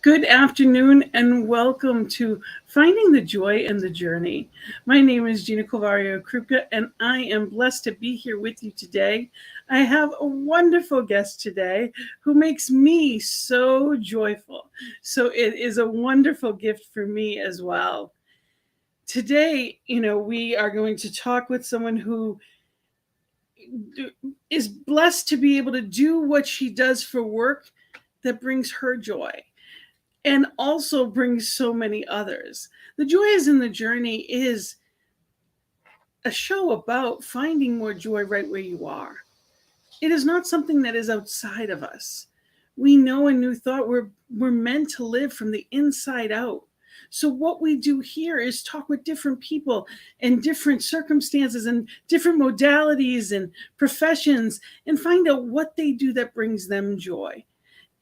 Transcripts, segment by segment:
Good afternoon and welcome to Finding the Joy in the Journey. My name is Gina Krupka and I am blessed to be here with you today. I have a wonderful guest today who makes me so joyful. So it is a wonderful gift for me as well. Today, we are going to talk with someone who is blessed to be able to do what she does for work that brings her joy and also brings so many others. The Joy is in the Journey is a show about finding more joy right where you are. It is not something that is outside of us. We know in New Thought we're meant to live from the inside out. So what we do here is talk with different people in different circumstances and different modalities and professions and find out what they do that brings them joy.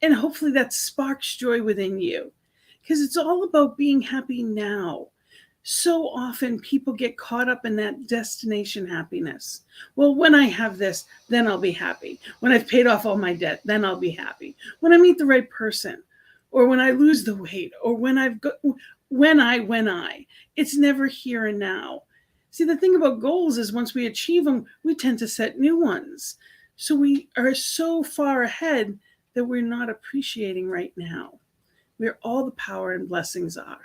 And hopefully that sparks joy within you, because it's all about being happy now. So often people get caught up in that destination happiness. Well, when I have this, then I'll be happy. When I've paid off all my debt, then I'll be happy. When I meet the right person, or when I lose the weight, or when I. It's never here and now. See, the thing about goals is once we achieve them, we tend to set new ones. So we are so far ahead that we're not appreciating right now, where all the power and blessings are.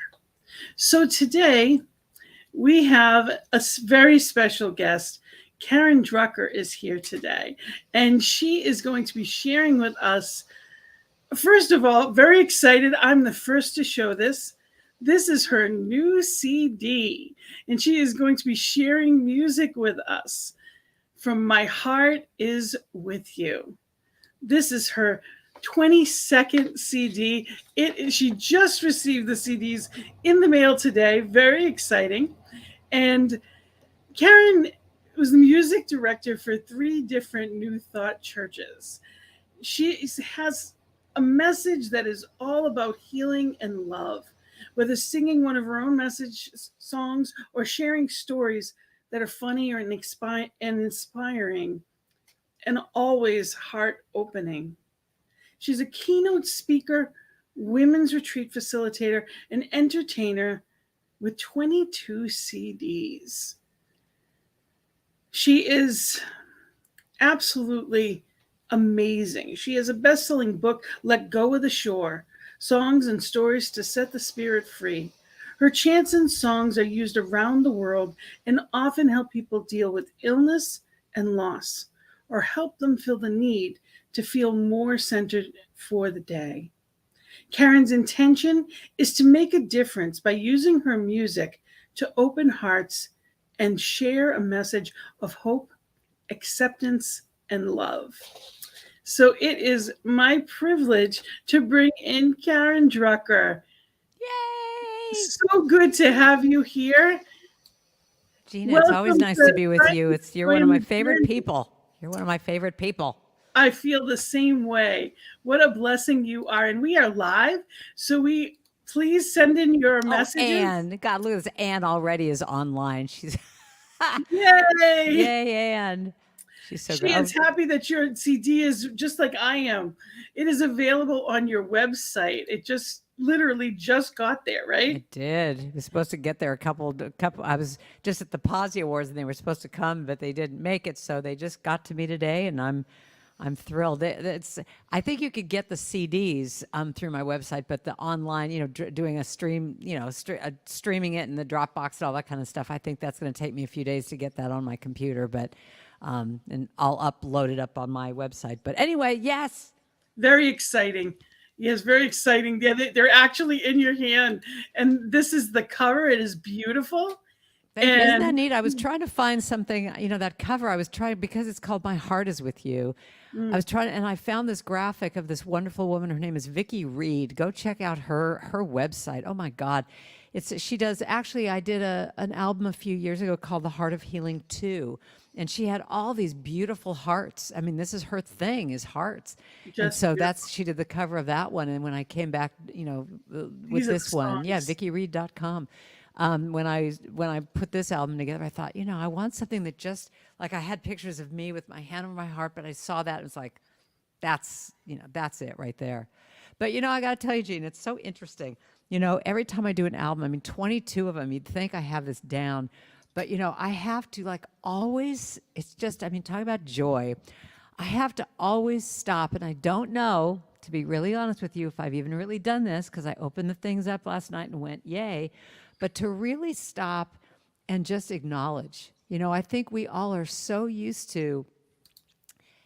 So today we have a very special guest. Karen Drucker is here today, and she is going to be sharing with us. First of all, very excited. I'm the first to show this. This is her new CD, and she is going to be sharing music with us from My Heart Is With You. This is her 22nd CD. She just received the CDs in the mail today. Very exciting. And Karen was the music director for 3 different New Thought churches. She has a message that is all about healing and love, whether singing one of her own message songs or sharing stories that are funny or inspiring and always heart opening. She's a keynote speaker, women's retreat facilitator, and entertainer with 22 CDs. She is absolutely amazing. She has a best-selling book, Let Go of the Shore, Songs and Stories to Set the Spirit Free. Her chants and songs are used around the world and often help people deal with illness and loss, or help them feel the need to feel more centered for the day. Karen's intention is to make a difference by using her music to open hearts and share a message of hope, acceptance, and love. So it is my privilege to bring in Karen Drucker. Yay! So good to have you here. Gina, it's always nice to be with you. You're one of my favorite people. You're one of my favorite people. I feel the same way. What a blessing you are. And we are live. So please send in your messages. Anne. God, look at this. Anne already is online. She's Yay! Yay, Anne. She's so great. She is happy that your CD is just like I am. It is available on your website. It just literally just got there, right? It did. It was supposed to get there a couple. I was just at the Posy Awards and they were supposed to come, but they didn't make it. So they just got to me today, and I'm thrilled. I think you could get the CDs through my website, but the online, doing a stream, streaming it in the Dropbox and all that kind of stuff. I think that's going to take me a few days to get that on my computer, but and I'll upload it up on my website. But anyway, yes. Very exciting. Yes, very exciting. Yeah, they're actually in your hand, and this is the cover. It is beautiful. Isn't that neat? I was trying to find something, that cover. I was trying, because it's called My Heart Is With You. I was trying, and I found this graphic of this wonderful woman. Her name is Vicki Reed. Go check out her website. Oh my God. She does, actually, I did an album a few years ago called The Heart of Healing 2. And she had all these beautiful hearts. I mean, this is her thing, is hearts. And so she did the cover of that one. And when I came back, with this one, VickiReed.com. When I put this album together, I thought, I want something that just, like, I had pictures of me with my hand over my heart, but I saw that and it's like, that's it right there. But I got to tell you, Gene, it's so interesting. Every time I do an album, I mean, 22 of them, you'd think I have this down. But, I have to like always, it's just, I mean, talk about joy. I have to always stop. And I don't know, to be really honest with you, if I've even really done this, because I opened the things up last night and went, yay. But to really stop and just acknowledge, I think we all are so used to,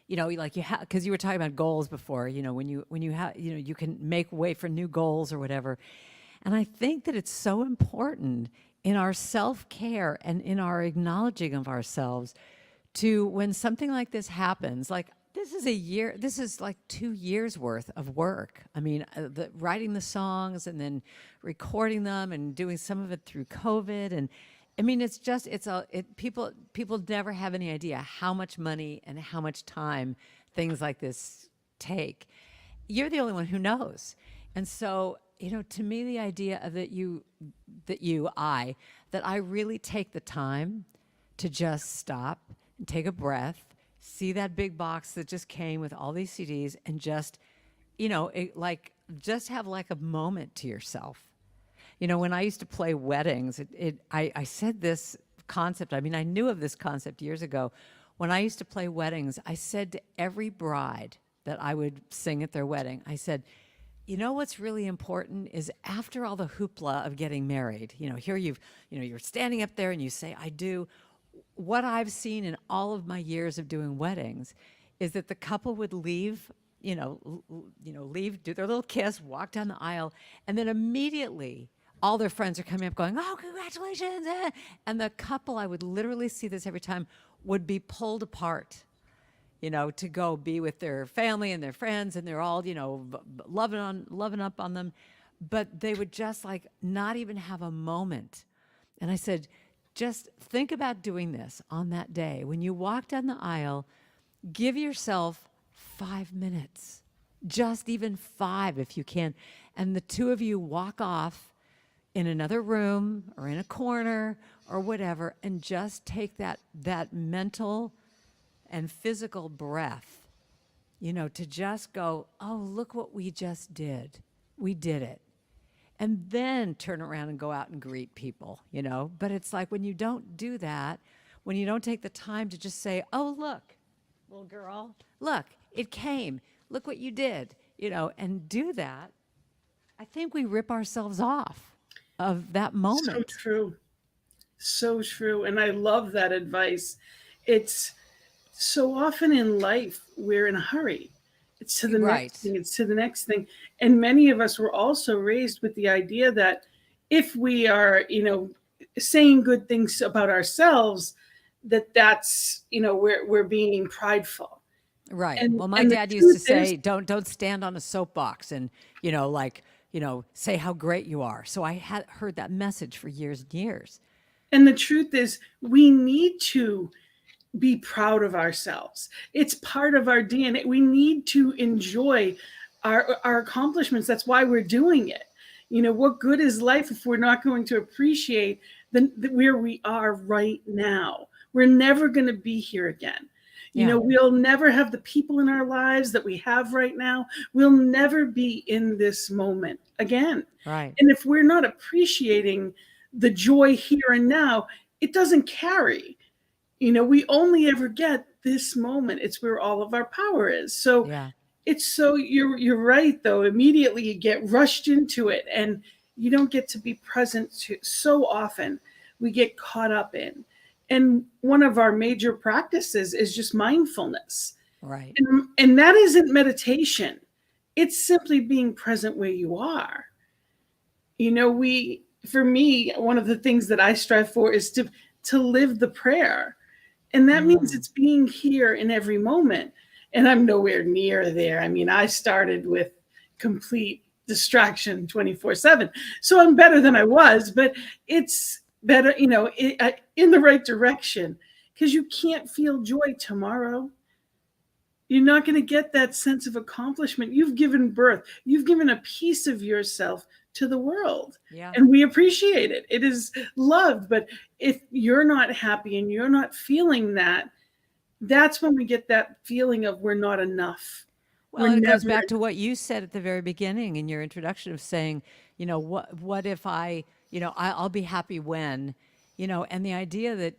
like you have, because you were talking about goals before, when you have, you can make way for new goals or whatever. And I think that it's so important in our self-care and in our acknowledging of ourselves to, when something like this happens, like this is like 2 years worth of work. I mean, writing the songs and then recording them and doing some of it through COVID. And I mean, people never have any idea how much money and how much time things like this take. You're the only one who knows. And so, to me, the idea of that I really take the time to just stop and take a breath, see that big box that just came with all these CDs, and just, just have like a moment to yourself. When I used to play weddings, I said this concept. I mean, I knew of this concept years ago. When I used to play weddings, I said to every bride that I would sing at their wedding, I said, what's really important is after all the hoopla of getting married, here you're standing up there and you say, I do. What I've seen in all of my years of doing weddings is that the couple would leave, leave, do their little kiss, walk down the aisle, and then immediately all their friends are coming up going, oh, congratulations. And the couple, I would literally see this every time, would be pulled apart, to go be with their family and their friends, and they're all, loving up on them. But they would just like not even have a moment. And I said, just think about doing this on that day. When you walk down the aisle, give yourself 5 minutes, just even 5 if you can. And the two of you walk off in another room or in a corner or whatever, and just take that mental and physical breath, to just go, oh, look what we just did. We did it. And then turn around and go out and greet people, But it's like when you don't do that, when you don't take the time to just say, oh, look, little girl, look, it came. Look what you did, and do that, I think we rip ourselves off of that moment. So true. So true. And I love that advice. It's so often in life, we're in a hurry. It's to the next thing. It's to the next thing. And many of us were also raised with the idea that if we are, saying good things about ourselves, that's, we're being prideful. Right. Well, my dad used to say, don't stand on a soapbox and, say how great you are. So I had heard that message for years and years. And the truth is, we need to be proud of ourselves. It's part of our DNA. We need to enjoy our accomplishments. That's why we're doing it. What good is life if we're not going to appreciate where we are right now? We're never going to be here again. We'll never have the people in our lives that we have right now. We'll never be in this moment again. Right. And if we're not appreciating the joy here and now, it doesn't carry. We only ever get this moment. It's where all of our power is. So it's so you're right though. Immediately you get rushed into it and you don't get to be present to so often. We get caught up in. And one of our major practices is just mindfulness. Right. And that isn't meditation. It's simply being present where you are. For me, one of the things that I strive for is to live the prayer. And that means it's being here in every moment. And I'm nowhere near there. I mean, I started with complete distraction 24/7. So I'm better than I was, but it's better, in the right direction, because you can't feel joy tomorrow. You're not going to get that sense of accomplishment. You've given birth. You've given a piece of yourself to the world. Yeah. And we appreciate it. It is loved. But if you're not happy and you're not feeling that, that's when we get that feeling of we're not enough. Well, We're and it goes never. back to what you said at the very beginning in your introduction of saying, what if I'll be happy when, and the idea that,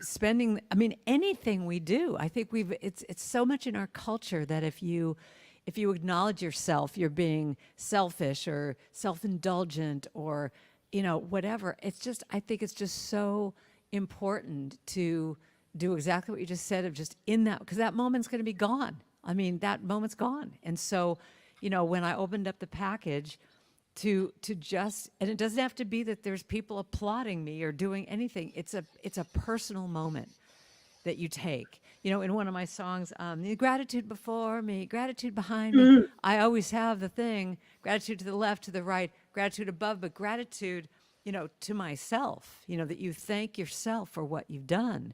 spending, I mean, anything we do, I think it's so much in our culture that if you acknowledge yourself, you're being selfish or self-indulgent or, whatever. I think it's just so important to do exactly what you just said of just in that, because that moment's going to be gone. I mean, that moment's gone. And so, when I opened up the package to just, and it doesn't have to be that there's people applauding me or doing anything. It's a personal moment that you take. In one of my songs, gratitude before me, gratitude behind me. Mm, I always have the thing, gratitude to the left, to the right, gratitude above, but gratitude, to myself, that you thank yourself for what you've done.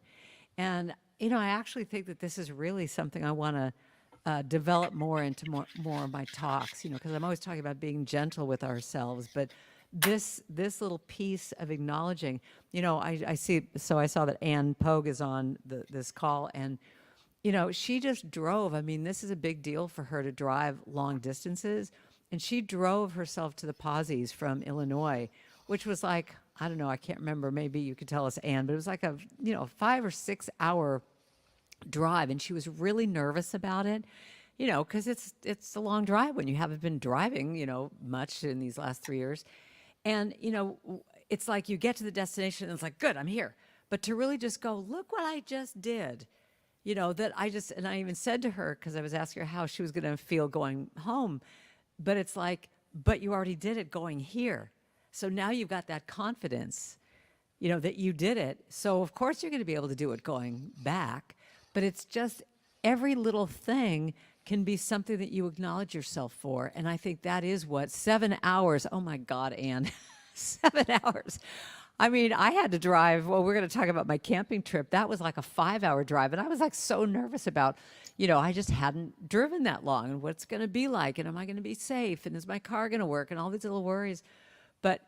And, I actually think that this is really something I want to develop more into more of my talks, because I'm always talking about being gentle with ourselves, but this little piece of acknowledging, I see, so I saw that Ann Pogue is on this call, and she just drove. I mean, this is a big deal for her to drive long distances, and she drove herself to the Posies from Illinois, which was like, I don't know, I can't remember, maybe you could tell us, Ann, but it was like a 5 or 6 hour drive, and she was really nervous about it, because it's a long drive when you haven't been driving, much in these last 3 years. And, it's like you get to the destination and it's like, good, I'm here. But to really just go, look what I just did, and I even said to her, because I was asking her how she was going to feel going home, but it's like, but you already did it going here. So now you've got that confidence, that you did it. So of course you're going to be able to do it going back. But it's just every little thing can be something that you acknowledge yourself for. And I think that is what 7 hours. Oh my God, Anne, 7 hours. I mean, I had to drive. Well, we're going to talk about my camping trip. That was like a 5 hour drive. And I was like so nervous about, I just hadn't driven that long and what's going to be like. And am I going to be safe? And is my car going to work? And all these little worries. But,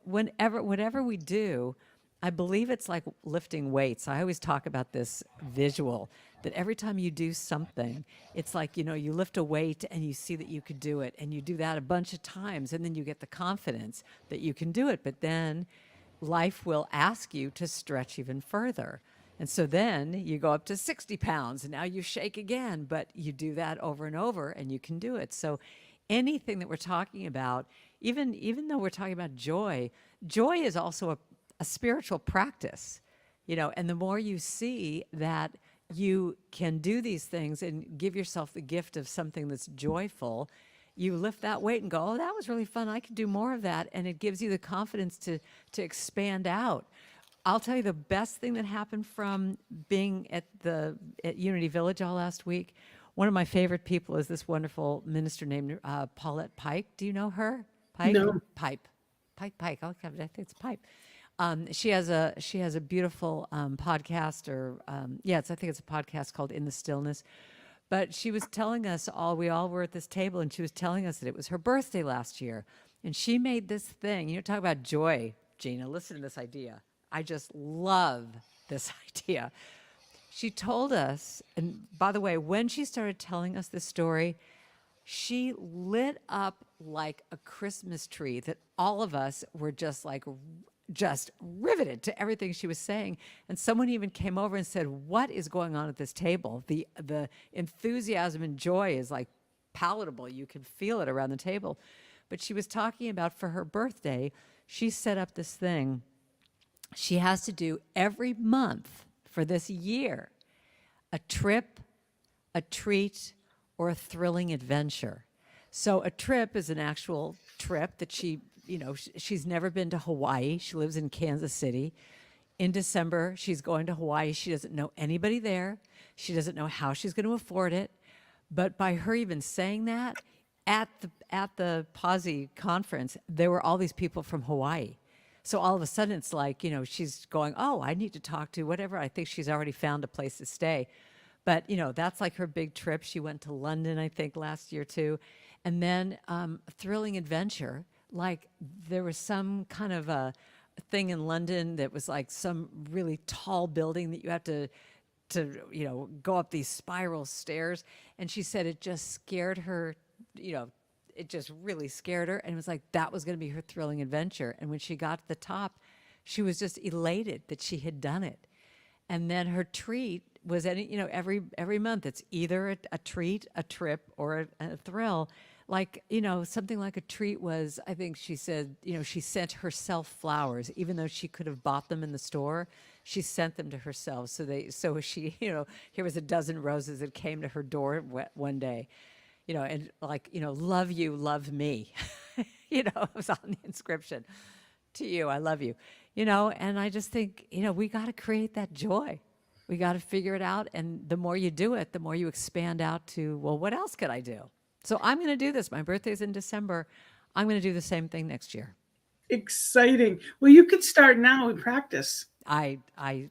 whatever we do, I believe it's like lifting weights. I always talk about this visual that every time you do something, it's like, you lift a weight and you see that you could do it. And you do that a bunch of times and then you get the confidence that you can do it. But then life will ask you to stretch even further. And so then you go up to 60 pounds and now you shake again, but you do that over and over and you can do it. So anything that we're talking about, even though we're talking about joy, joy is also a spiritual practice, and the more you see that you can do these things and give yourself the gift of something that's joyful, you lift that weight and go, oh, that was really fun. I could do more of that. And it gives you the confidence to expand out. I'll tell you the best thing that happened from being at Unity Village all last week. One of my favorite people is this wonderful minister named Paulette Pike. Do you know her? Pike? no. Pipe. Pike. I think it's Pipe. She has a beautiful podcast, or I think it's a podcast called In the Stillness. But she was telling us we all were at this table, and she was telling us that it was her birthday last year, and she made this thing. Talk about joy, Gina. Listen to this idea. I just love this idea. She told us, and by the way, when she started telling us this story, she lit up like a Christmas tree that all of us were just riveted to everything she was saying. And someone even came over and said, what is going on at this table? The enthusiasm and joy is like palatable. You can feel it around the table. But she was talking about for her birthday, she set up this thing she has to do every month for this year: a trip, a treat, or a thrilling adventure. So a trip is an actual trip that she's never been to Hawaii. She lives in Kansas City. In December, she's going to Hawaii. She doesn't know anybody there. She doesn't know how she's going to afford it. But by her even saying that, at the Posse conference, there were all these people from Hawaii. So all of a sudden, it's like, she's going, oh, I need to talk to whatever. I think she's already found a place to stay. But, that's like her big trip. She went to London, I think, last year, too. And then a thrilling adventure. Like, there was some kind of a thing in London that was like some really tall building that you have to go up these spiral stairs. And she said it just scared her, it just really scared her. And it was like, that was going to be her thrilling adventure. And when she got to the top, she was just elated that she had done it. And then her treat was every month, it's either a treat, a trip, or a thrill. Like, something like a treat was, I think she said, she sent herself flowers, even though she could have bought them in the store. She sent them to herself. So she, here was a dozen roses that came to her door one day, and like, love you, love me. It was on the inscription. To you, I love you. And I just think, we got to create that joy. We got to figure it out. And the more you do it, the more you expand out to, well, what else could I do? So I'm going to do this. My birthday's in December. I'm going to do the same thing next year. Exciting. Well, you could start now and practice. I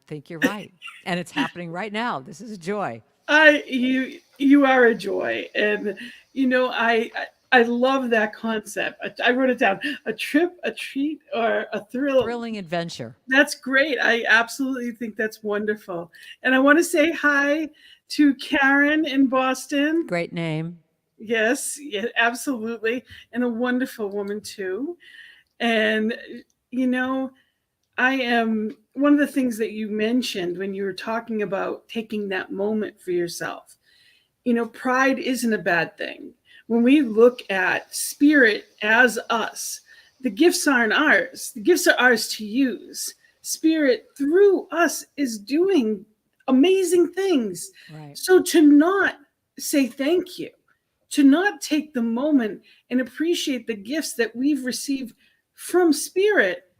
think you're right. And it's happening right now. This is a joy. You are a joy. And, I love that concept. I wrote it down. A trip, a treat, or a thrill. Thrilling adventure. That's great. I absolutely think that's wonderful. And I want to say hi to Karen in Boston. Great name. Yes, yeah, absolutely. And a wonderful woman too. And, I am one of the things that you mentioned when you were talking about taking that moment for yourself. Pride isn't a bad thing. When we look at spirit as us, the gifts aren't ours. The gifts are ours to use. Spirit through us is doing amazing things. Right. So to not say thank you, to not take the moment and appreciate the gifts that we've received from spirit,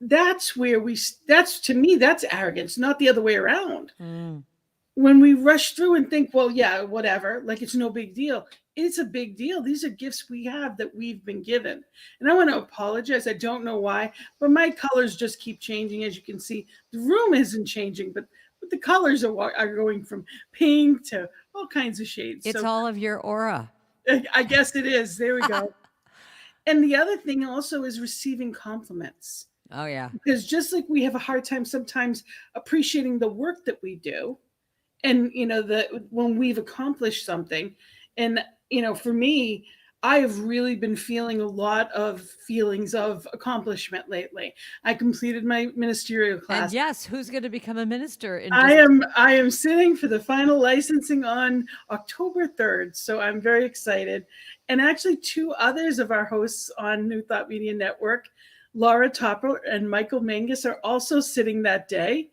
that's to me, that's arrogance, not the other way around. When we rush through and think, well, yeah, whatever, like it's no big deal. It's a big deal. These are gifts we have that we've been given. And I want to apologize. I don't know why, but my colors just keep changing. As you can see, the room isn't changing, but the colors are going from pink to all kinds of shades. It's all of your aura. I guess it is. There we go. And the other thing also is receiving compliments. Oh, yeah. Because just like we have a hard time sometimes appreciating the work that we do, and when we've accomplished something, and for me, I've really been feeling a lot of feelings of accomplishment lately. I completed my ministerial class. And yes, who's going to become a minister? I am sitting for the final licensing on October 3rd, so I'm very excited. And actually, two others of our hosts on New Thought Media Network, Laura Topper and Michael Mangus, are also sitting that day.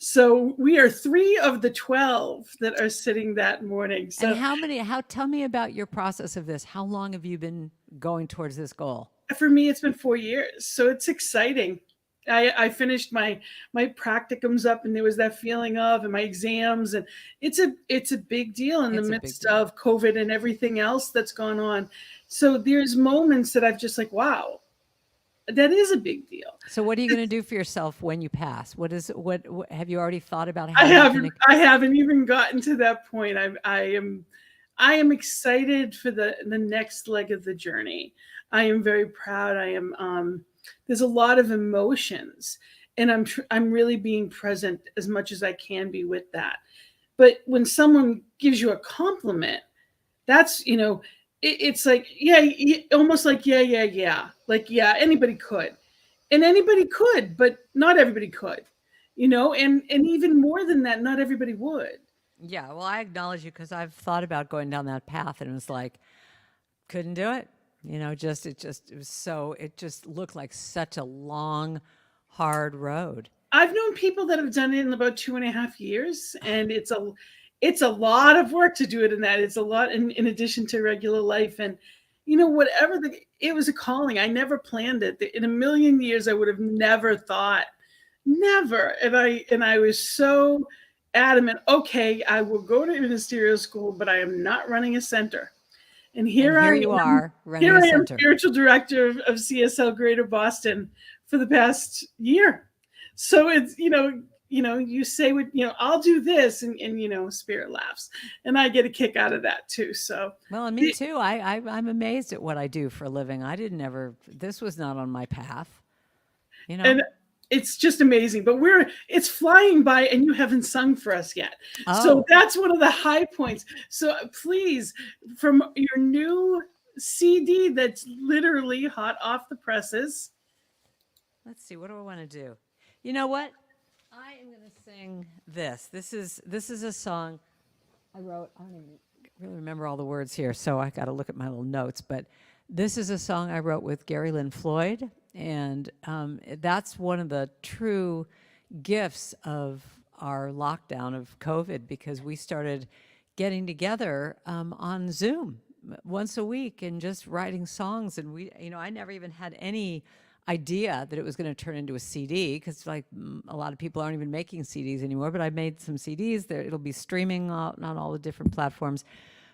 So we are 3 of the 12 that are sitting that morning. So and tell me about your process of this. How long have you been going towards this goal? For me, it's been 4 years. So it's exciting. I finished my practicums up, and there was that feeling of, and my exams, and it's a big deal in the midst of COVID and everything else that's gone on. So there's moments that I've just like, wow, that is a big deal. So what are you going to do for yourself when you pass? What have you already thought about? I haven't even gotten to that point. I am excited for the next leg of the journey. I am very proud. There's a lot of emotions, and I'm really being present as much as I can be with that. But when someone gives you a compliment, that's, it's like, yeah, almost like, yeah. Like, yeah, anybody could. And anybody could, but not everybody could, and even more than that, not everybody would. Yeah, well, I acknowledge you because I've thought about going down that path, and it was like, couldn't do it. It just looked like such a long, hard road. I've known people that have done it in about 2.5 years, and it's a lot of work to do it in that. It's a lot in addition to regular life. And, it was a calling. I never planned it. In a million years, I would have never thought, never. And I was so adamant, okay, I will go to ministerial school, but I am not running a center. And here you are running a center. Here I am, spiritual director of CSL Greater Boston for the past year. So it's, you say, I'll do this, and spirit laughs, and I get a kick out of that too. So, well, and me too. I'm amazed at what I do for a living. This was not on my path, And It's just amazing. But it's flying by and you haven't sung for us yet. So Oh, that's one of the high points. So please, from your new CD that's literally hot off the presses. let's see. What do I want to do? You know what? I am going to sing this. This is a song I wrote. I don't even really remember all the words here, so I got to look at my little notes. But this is a song I wrote with Gary Lynn Floyd, and that's one of the true gifts of our lockdown of COVID, because we started getting together on Zoom once a week and just writing songs. And I never even had any idea that it was going to turn into a CD, because like a lot of people aren't even making CDs anymore, but I made some CDs there. It'll be streaming on all the different platforms.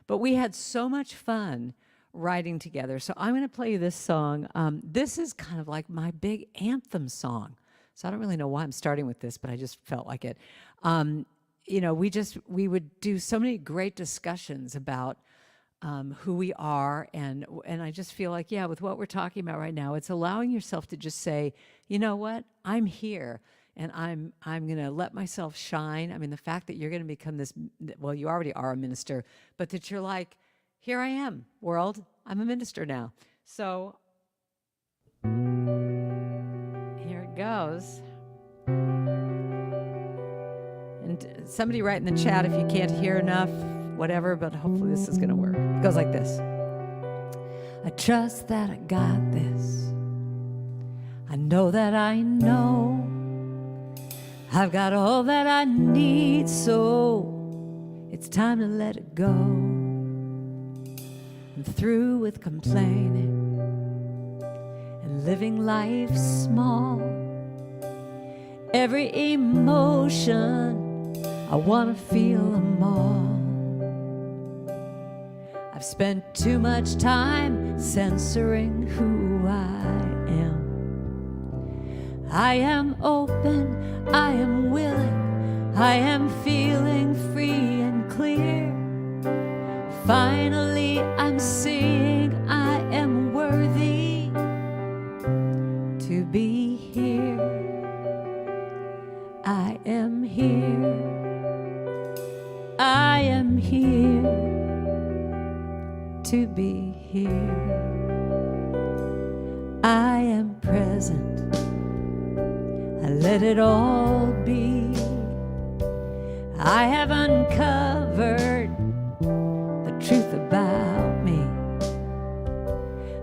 But we had so much fun writing together. So I'm going to play you this song. This is kind of like my big anthem song. So I don't really know why I'm starting with this, but I just felt like it. We would do so many great discussions about who we are, and I just feel like, yeah, with what we're talking about right now, it's allowing yourself to just say, you know what, I'm here, and I'm going to let myself shine. I mean, the fact that you're going to become this, well, you already are a minister, but that you're like, here I am, world, I'm a minister now. So here it goes. And somebody write in the chat if you can't hear enough, whatever, but hopefully this is going to work. It goes like this. I trust that I got this. I know that I know I've got all that I need, so it's time to let it go. I'm through with complaining and living life small. Every emotion, I want to feel them all. I've spent too much time censoring who I am. I am open, I am willing, I am feeling free and clear. Finally, I'm seeing I am worthy to be here. I am here. I am here to be here. I am present. I let it all be. I have uncovered the truth about me.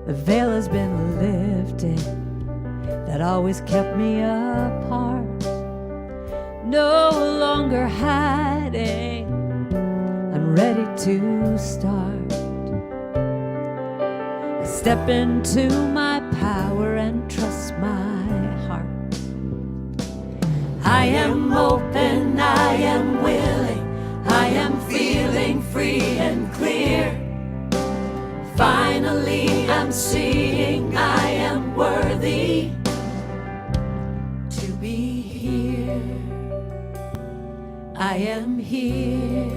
The veil has been lifted that always kept me apart. No longer hiding, I'm ready to start. I step into my power and trust my heart. I am open, I am willing, I am feeling free and clear. Finally, I'm seeing I am worthy to be here. I am here.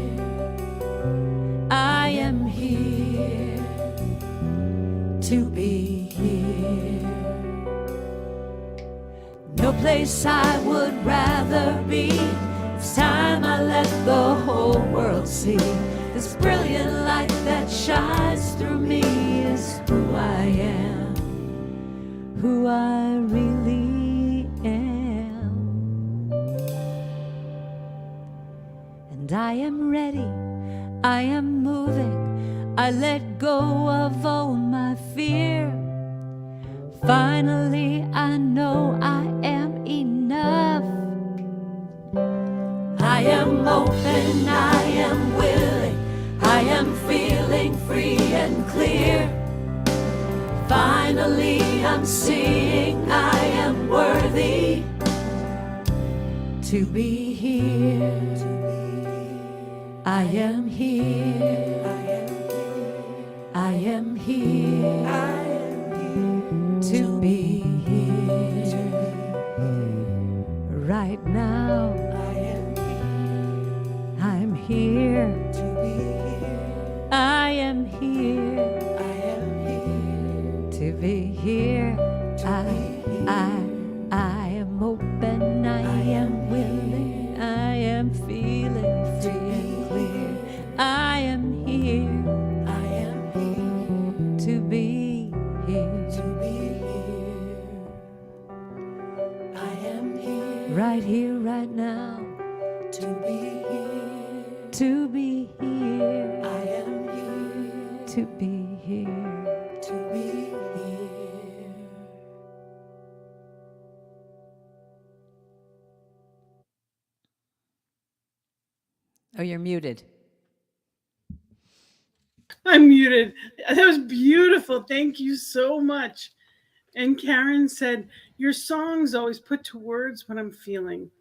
I am here to be here. No place I would rather be. It's time I let the whole world see. This brilliant light that shines through me is who I am, who I really am. And I am ready, I am moving, I let go of all my fear. Finally, I know I am enough. I am open, I am willing, I am feeling free and clear. Finally, I'm seeing I am worthy to be here. I am here. I am here to be here. Right now, I'm here. I am here to be here. I am open. right here, right now, to be here. to be here, I am here to be here. to be here. Oh, you're muted. I'm muted. That was beautiful. Thank you so much. And Karen said, your songs always put to words what I'm feeling.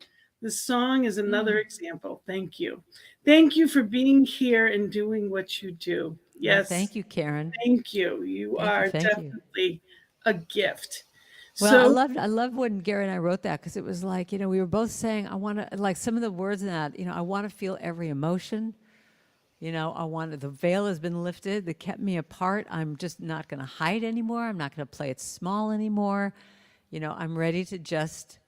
This song is another example. Thank you. Thank you for being here and doing what you do. Well, Yes, thank you, Karen. thank you. You Thank you, are thank you. definitely a gift. Well, So, I loved when Gary and I wrote that because it was like, we were both saying, I want to, like some of the words in that, I want to feel every emotion. I want the veil has been lifted that kept me apart. I'm just not going to hide anymore. I'm not going to play it small anymore. I'm ready to just,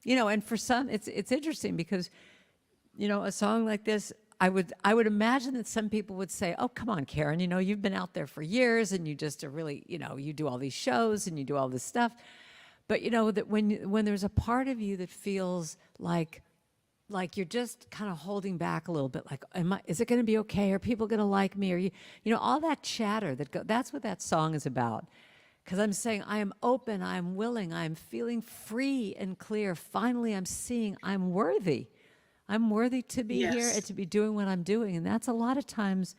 and for some, it's interesting because, a song like this, I would imagine that some people would say, "Oh, come on, Karen, you've been out there for years and you just are really, you do all these shows and you do all this stuff." But that when there's a part of you that feels like you're just kind of holding back a little bit, like, is it going to be okay? Are people going to like me? Or all that chatter that's what that song is about. Because I'm saying, I am open, I am willing, I am feeling free and clear. Finally, I'm seeing I'm worthy. I'm worthy to be here and yes, to be doing what I'm doing. And that's a lot of times,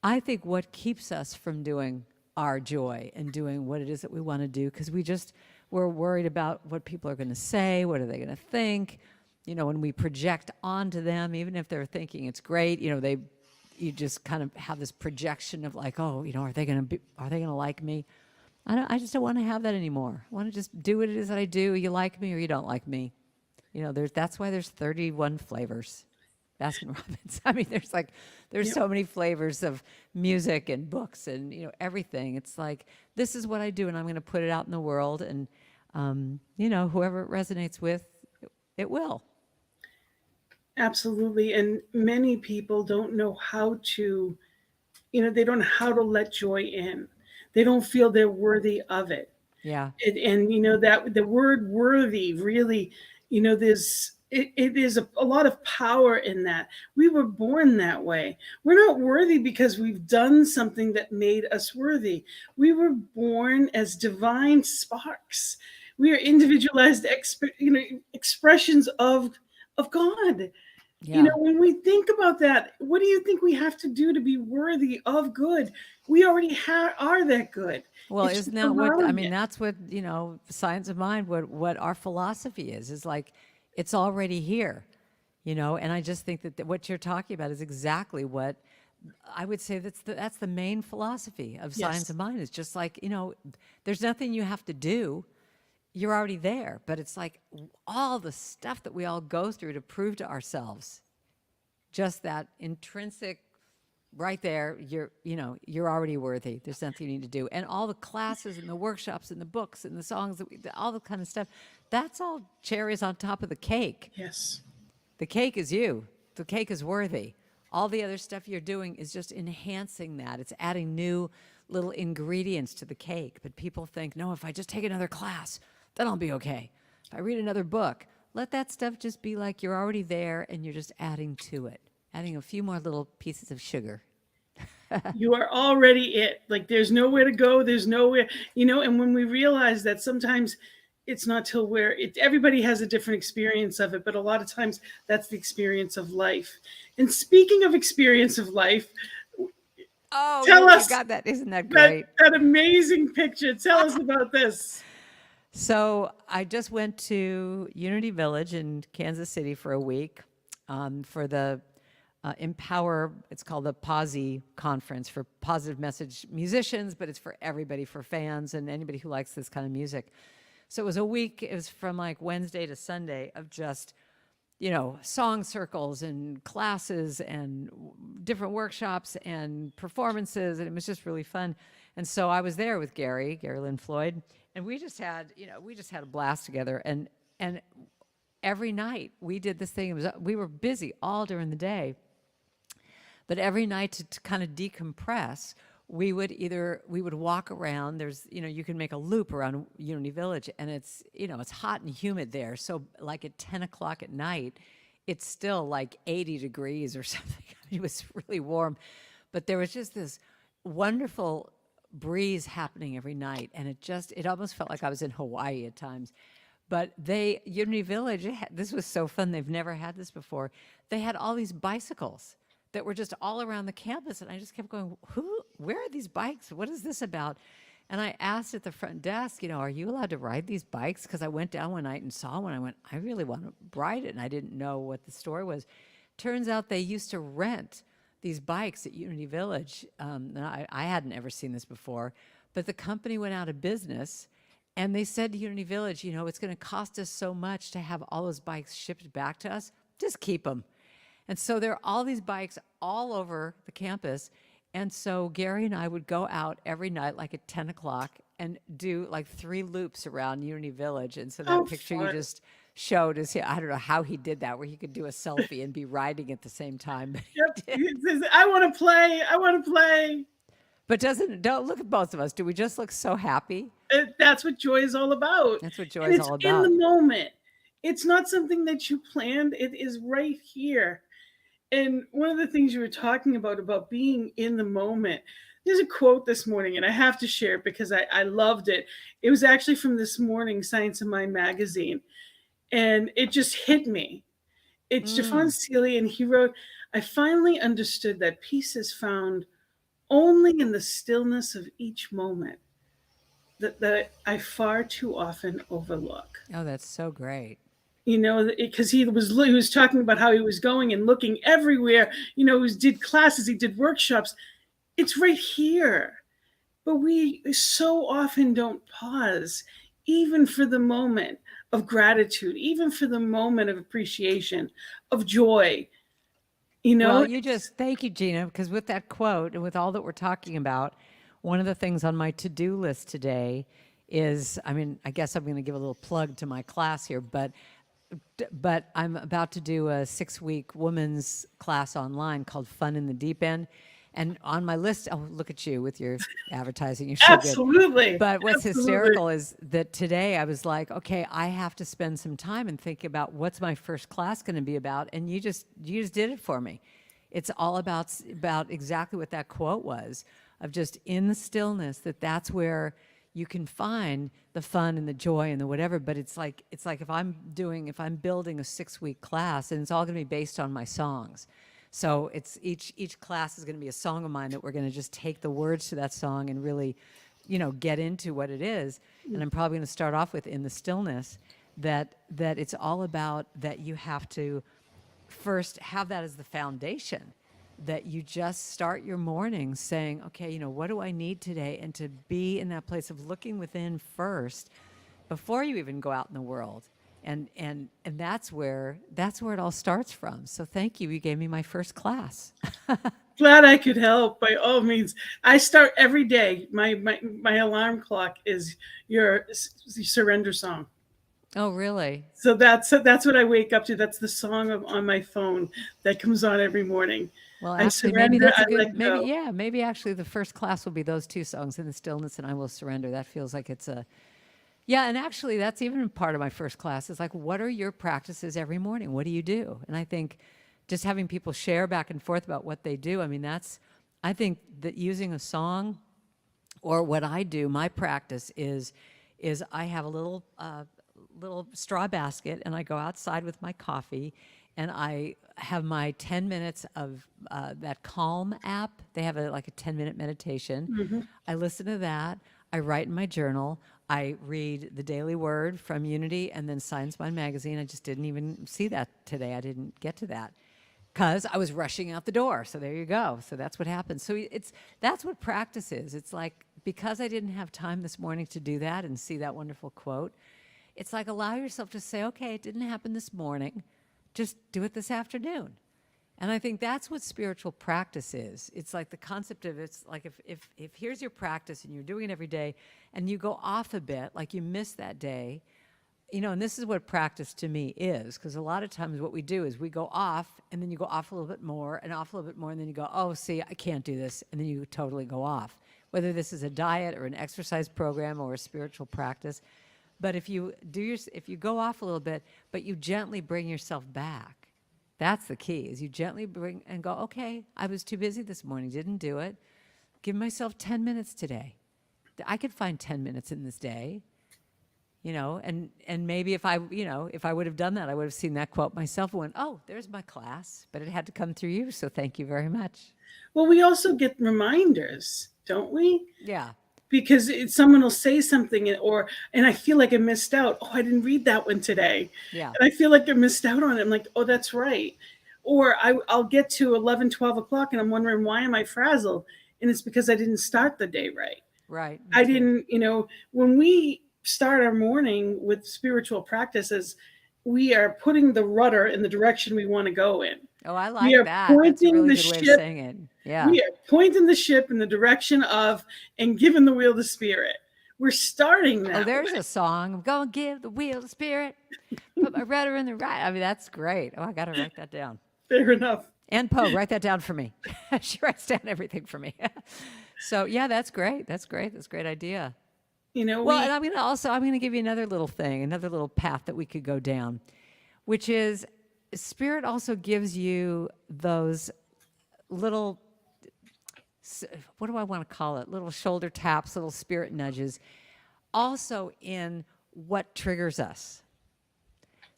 I think, what keeps us from doing our joy and doing what it is that we want to do. Because we're worried about what people are going to say, what are they going to think. When we project onto them, even if they're thinking it's great, you just kind of have this projection of like, oh, are they going to like me? I just don't want to have that anymore. I want to just do what it is that I do. You like me or you don't like me. That's why there's 31 flavors. Baskin Robbins. I mean, there's yep, so many flavors of music and books and everything. It's like, this is what I do, and I'm going to put it out in the world, and whoever it resonates with, it will. absolutely. And many people don't know how to, they don't know how to let joy in. They don't feel they're worthy of it. Yeah. And that the word worthy really, there's it is a lot of power in that. We were born that way. We're not worthy because we've done something that made us worthy. We were born as divine sparks. We are individualized expressions of God. Yeah. When we think about that, what do you think we have to do to be worthy of good? We already are that good. Well, It's isn't just that what, I allowing mean, it. that's what, science of mind, what our philosophy is like, it's already here, and I just think that what you're talking about is exactly what I would say that's the main philosophy of science Yes. of mind. Is just like, there's nothing you have to do. You're already there. But it's like all the stuff that we all go through to prove to ourselves, just that intrinsic right there, you're already worthy. There's nothing you need to do. And all the classes and the workshops and the books and the songs, all the kind of stuff, that's all cherries on top of the cake. Yes. The cake is you. The cake is worthy. All the other stuff you're doing is just enhancing that. It's adding new little ingredients to the cake. But people think, no, if I just take another class, then I'll be okay. If I read another book, let that stuff just be like you're already there and you're just adding to it, adding a few more little pieces of sugar. You are already it. Like there's nowhere to go. There's nowhere, and when we realize that sometimes it's not till everybody has a different experience of it, but a lot of times that's the experience of life. And speaking of experience of life, Oh, tell you us got that. Isn't that that, great? that amazing picture. Tell us about this. So I just went to Unity Village in Kansas City for a week for the Empower, it's called the POSI conference for positive message musicians, but it's for everybody, for fans and anybody who likes this kind of music. So it was a week, it was from like Wednesday to Sunday of just, song circles and classes and different workshops and performances, and it was just really fun. And so I was there with Gary Lynn Floyd, and we just had a blast together. And every night we did this thing. We were busy all during the day, but every night to kind of decompress, we would walk around. There's, you can make a loop around Unity Village, and it's, it's hot and humid there. So like at 10 o'clock at night, it's still like 80 degrees or something. It was really warm, but there was just this wonderful breeze happening every night, and it almost felt like I was in Hawaii at times. But Unity Village, this was so fun. They've never had this before. They had all these bicycles that were just all around the campus, and I just kept going, where are these bikes? What is this about? And I asked at the front desk, are you allowed to ride these bikes? Because I went down one night and saw one. I went, I really want to ride it, and I didn't know what the story was. Turns out they used to rent these bikes at Unity Village. And I hadn't ever seen this before, but the company went out of business, and they said to Unity Village, it's going to cost us so much to have all those bikes shipped back to us. Just keep them. And so there are all these bikes all over the campus. And so Gary and I would go out every night, like at 10 o'clock, and do like 3 loops around Unity Village. And so that picture fun. you just showed is, I don't know how he did that, where he could do a selfie and be riding at the same time. But Yep. He says, I want to play. I want to play. But don't look at both of us. Do we just look so happy? That's what joy is all about. That's what joy And is it's all in about. the moment. It's not something that you planned. It is right here. And one of the things you were talking about being in the moment, there's a quote this morning, and I have to share it because I loved it. It was actually from this morning, Science of Mind magazine, and it just hit me. It's Stefan Seeley, and he wrote, I finally understood that peace is found only in the stillness of each moment that I far too often overlook. Oh, that's so great. Because he was talking about how he was going and looking everywhere, he did classes, he did workshops. It's right here. But we so often don't pause, even for the moment of gratitude, even for the moment of appreciation, of joy. Well, thank you, Gina, because with that quote and with all that we're talking about, one of the things on my to-do list today is, I guess I'm going to give a little plug to my class here, but I'm about to do a 6-week women's class online called Fun in the Deep End. And on my list, oh, look at you with your advertising. You're so Absolutely. good. But what's hysterical is that today I was like, okay, I have to spend some time and think about what's my first class going to be about. And you just did it for me. It's all about exactly what that quote was, of just in the stillness, that's where you can find the fun and the joy and the whatever. But it's like if I'm building a 6-week class, and it's all going to be based on my songs. So it's each class is going to be a song of mine that we're going to just take the words to that song and really, get into what it is. And I'm probably going to start off with In the Stillness, that it's all about that you have to first have that as the foundation, that you just start your morning saying, okay, what do I need today? And to be in that place of looking within first before you even go out in the world. And that's where it all starts from. So thank you. You gave me my first class. Glad I could help. By all means, I start every day. My alarm clock is your surrender song. Oh, really? So that's what I wake up to. That's the song on my phone that comes on every morning. Well, I actually, surrender. maybe that's a I good. let go. Maybe actually the first class will be those 2 songs, In the Stillness and I Will Surrender. That feels like it's a. Yeah, and actually that's even part of my first class is like, what are your practices every morning? What do you do? And I think just having people share back and forth about what they do, I think that using a song, or what I do, my practice is I have a little straw basket, and I go outside with my coffee, and I have my 10 minutes of that Calm app. They have a 10-minute meditation. Mm-hmm. I listen to that. I write in my journal. I read the Daily Word from Unity and then Science Mind magazine. I just didn't even see that today. I didn't get to that because I was rushing out the door. So there you go. So that's what happens. So that's what practice is. It's like, because I didn't have time this morning to do that and see that wonderful quote, it's like allow yourself to say, okay, it didn't happen this morning. Just do it this afternoon. And I think that's what spiritual practice is. It's like the concept of, it's like if here's your practice and you're doing it every day and you go off a bit, like you miss that day, and this is what practice to me is, because a lot of times what we do is we go off, and then you go off a little bit more, and off a little bit more, and then you go, oh, see, I can't do this, and then you totally go off. Whether this is a diet or an exercise program or a spiritual practice, but if you go off a little bit, but you gently bring yourself back, that's the key. Is you gently bring and go, okay, I was too busy this morning, didn't do it. Give myself 10 minutes today. I could find 10 minutes in this day. And maybe if I would have done that, I would have seen that quote myself and went, oh, there's my class, but it had to come through you, so thank you very much. Well, we also get reminders, don't we? Yeah. Because someone will say something and I feel like I missed out. Oh, I didn't read that one today. Yeah. And I feel like I missed out on it. I'm like, oh, that's right. Or I'll get to 11, 12 o'clock and I'm wondering, why am I frazzled? And it's because I didn't start the day right. Right. I didn't, when we start our morning with spiritual practices, we are putting the rudder in the direction we want to go in. Oh, I like that. That's a really good way of saying it. Yeah. We are pointing the ship in the direction of and giving the wheel to spirit. We're starting that. Oh, there's a song. I'm going to give the wheel to spirit. Put my rudder in the right. I mean, that's great. Oh, I got to write that down. Fair enough. And Poe, write that down for me. She writes down everything for me. So, yeah, that's great. That's great. That's a great idea. And I'm going to give you another little thing, another little path that we could go down, which is Spirit also gives you those little, what do I want to call it? Little shoulder taps, little spirit nudges, also in what triggers us.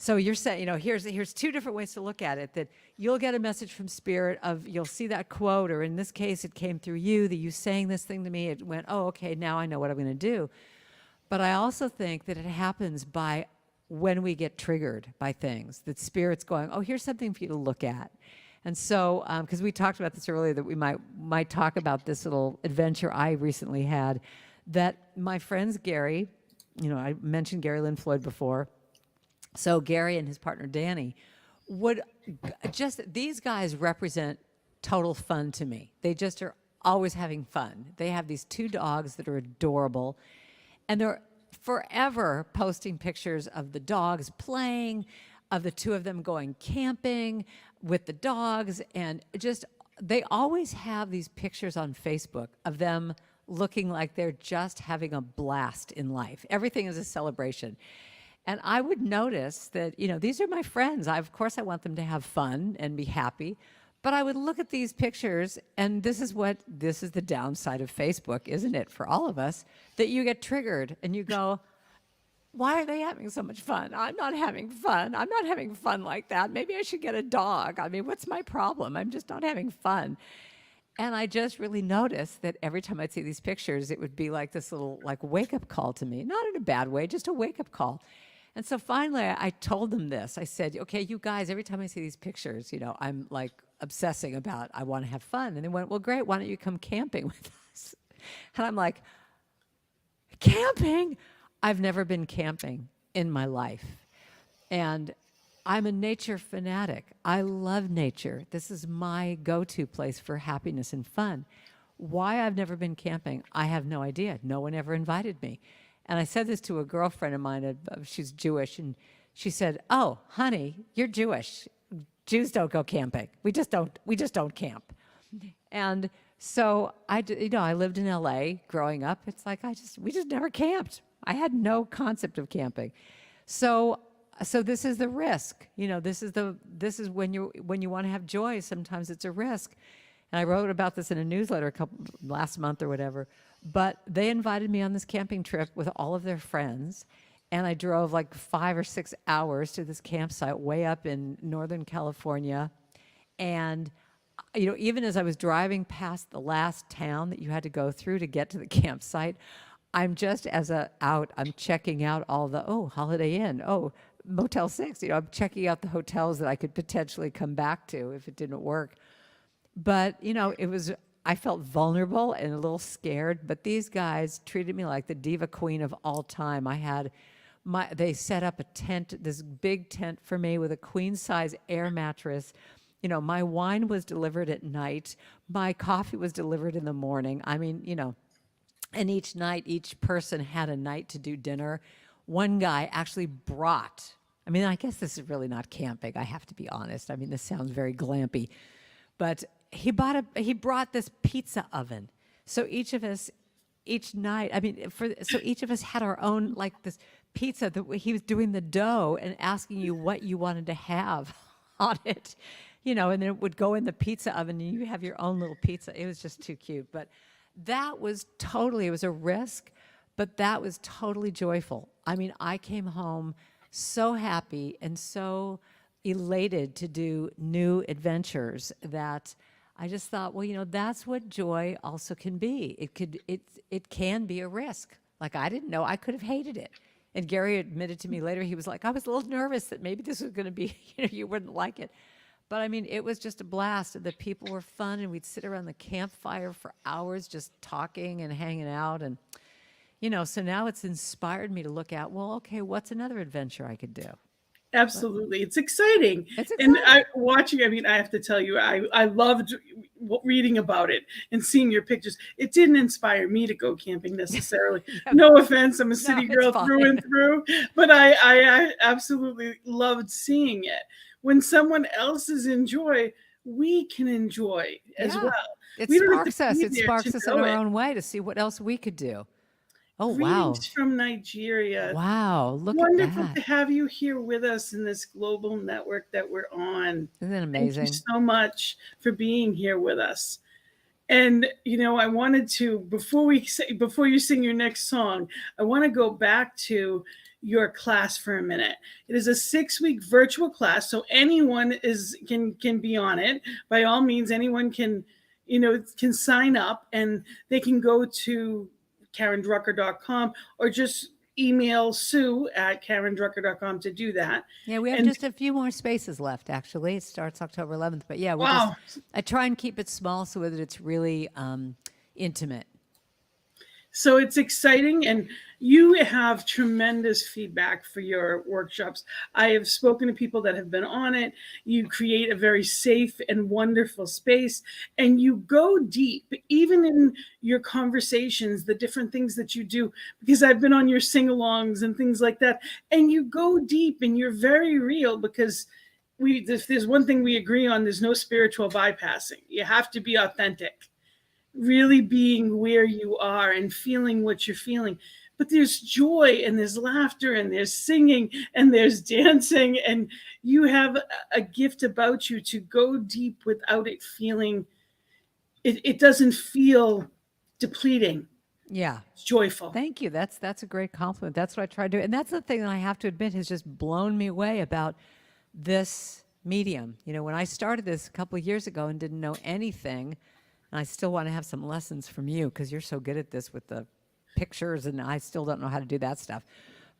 So you're saying, here's two different ways to look at it, that you'll get a message from Spirit you'll see that quote, or in this case, it came through you, that you saying this thing to me, it went, oh, okay, now I know what I'm going to do. But I also think that it happens by when we get triggered by things, that Spirit's going, oh, here's something for you to look at. And so, because we talked about this earlier, that we might talk about this little adventure I recently had, that my friends Gary, I mentioned Gary Lynn Floyd before, so Gary and his partner Danny these guys represent total fun to me. They just are always having fun. They have these two dogs that are adorable, and they're forever posting pictures of the dogs playing, of the two of them going camping with the dogs, and they always have these pictures on Facebook of them looking like they're just having a blast in life. Everything is a celebration. And I would notice that, these are my friends. Of course I want them to have fun and be happy. But I would look at these pictures, and this is the downside of Facebook, isn't it, for all of us, that you get triggered and you go, why are they having so much fun? I'm not having fun. I'm not having fun like that. Maybe I should get a dog. I mean, what's my problem? I'm just not having fun. And I just really noticed that every time I'd see these pictures, it would be like this little wake-up call to me. Not in a bad way, just a wake-up call. And so finally, I told them this. I said, okay, you guys, every time I see these pictures, I'm obsessing about, I want to have fun. And they went, well, great, why don't you come camping with us? And I'm like, camping? I've never been camping in my life. And I'm a nature fanatic. I love nature. This is my go-to place for happiness and fun. Why I've never been camping, I have no idea. No one ever invited me. And I said this to a girlfriend of mine, she's Jewish, and she said, oh, honey, you're Jewish. Jews don't go camping. We just don't camp. And so I lived in LA growing up. It's like we just never camped. I had no concept of camping. So this is the risk. This is when you want to have joy, sometimes it's a risk. And I wrote about this in a newsletter last month or whatever. But they invited me on this camping trip with all of their friends, and I drove 5 or 6 hours to this campsite way up in Northern California. And even as I was driving past the last town that you had to go through to get to the campsite, I'm just I'm checking out all the Holiday Inn, Motel 6. I'm checking out the hotels that I could potentially come back to if it didn't work. But I felt vulnerable and a little scared, but these guys treated me like the diva queen of all time. They set up a tent, this big tent for me with a queen size air mattress. My wine was delivered at night. My coffee was delivered in the morning. I mean, and each night, each person had a night to do dinner. one guy actually brought, I mean, I guess this is really not camping. I have to be honest. I mean, this sounds very glampy, but he brought this pizza oven. So each of us, each night, I mean, so each of us had our own, like this pizza that he was doing the dough and asking you what you wanted to have on it, and then it would go in the pizza oven and you have your own little pizza. It was just too cute. But that was totally, it was a risk, but that was totally joyful. I mean, I came home so happy and so elated to do new adventures that I just thought, well, that's what joy also can be. It can be a risk. Like, I didn't know. I could have hated it. And Gary admitted to me later, he was like, I was a little nervous that maybe this was going to be, you wouldn't like it. But I mean, it was just a blast. And the people were fun, and we'd sit around the campfire for hours just talking and hanging out. And, so now it's inspired me to look at, well, okay, what's another adventure I could do? Absolutely. It's exciting. It's And exciting. I mean, I have to tell you, I loved reading about it and seeing your pictures. It didn't inspire me to go camping necessarily. No offense. I'm a city girl through and through, but I absolutely loved seeing it. When someone else is in joy, we can enjoy as well. It We don't have to sparks us. be It there sparks to us in know our it. own way to see what else we could do. Oh, wow. Greetings from Nigeria. Wow. Look at Wonderful that. to have you here with us in this global network that we're on. Isn't that Thank you amazing? so much for being here with us. And I wanted to, before you sing your next song, I want to go back to your class for a minute. It is a 6-week virtual class, so anyone can be on it. By all means, anyone can sign up, and they can go to KarenDrucker.com or just email Sue at KarenDrucker.com to do that. Yeah, we have just a few more spaces left, actually. It starts October 11th. But yeah, I try and keep it small so that it's really intimate. So it's exciting, and you have tremendous feedback for your workshops. I have spoken to people that have been on it. You create a very safe and wonderful space, and you go deep, even in your conversations, the different things that you do, because I've been on your sing-alongs and things like that, and you go deep and you're very real, because if there's one thing we agree on, there's no spiritual bypassing. You have to be authentic. Really being where you are and feeling what you're feeling. But there's joy, and there's laughter, and there's singing, and there's dancing, and you have a gift about you to go deep without it feeling, it doesn't feel depleting. Yeah. It's joyful. Thank you. That's a great compliment. That's what I try to do. And that's the thing that I have to admit has just blown me away about this medium. When I started this a couple of years ago and didn't know anything, and I still want to have some lessons from you because you're so good at this with the pictures, and I still don't know how to do that stuff.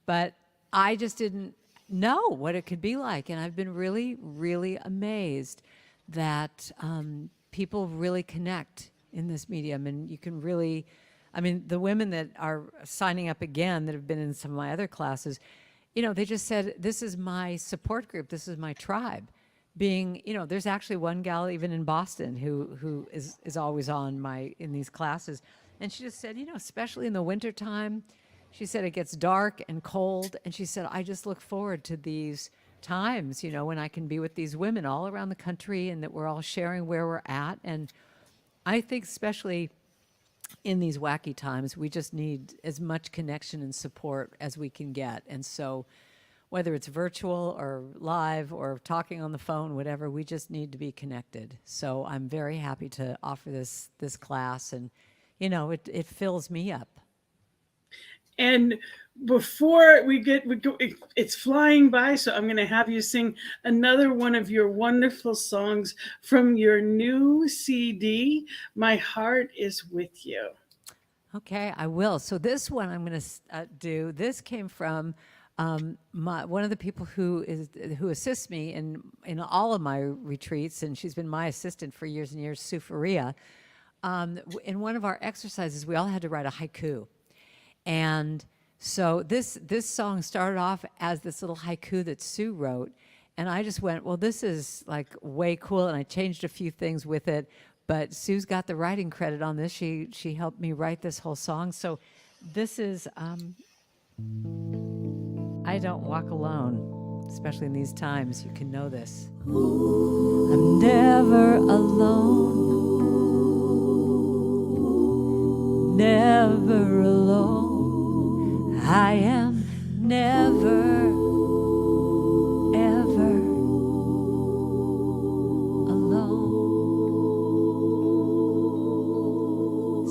But I just didn't know what it could be like. And I've been really, really amazed that people really connect in this medium. And you can really, I mean, the women that are signing up again that have been in some of my other classes, they just said, this is my support group. This is my tribe. There's actually one gal even in Boston who is always in these classes. And she just said, especially in the wintertime, she said it gets dark and cold. And she said, I just look forward to these times, when I can be with these women all around the country and that we're all sharing where we're at. And I think especially in these wacky times, we just need as much connection and support as we can get. And so whether it's virtual or live or talking on the phone, whatever, we just need to be connected. So I'm very happy to offer this class, and it fills me up. And before it's flying by, so I'm going to have you sing another one of your wonderful songs from your new CD, My Heart Is With You. Okay, I will. So this one I'm going to do. This came from one of the people who assists me in all of my retreats, and she's been my assistant for years and years, Sue Faria. In one of our exercises, we all had to write a haiku. And so this song started off as this little haiku that Sue wrote. And I just went, well, this is like way cool. And I changed a few things with it. But Sue's got the writing credit on this. She helped me write this whole song. So this is... I don't walk alone, especially in these times. You can know this. I'm never alone. Never alone. I am never, ever alone.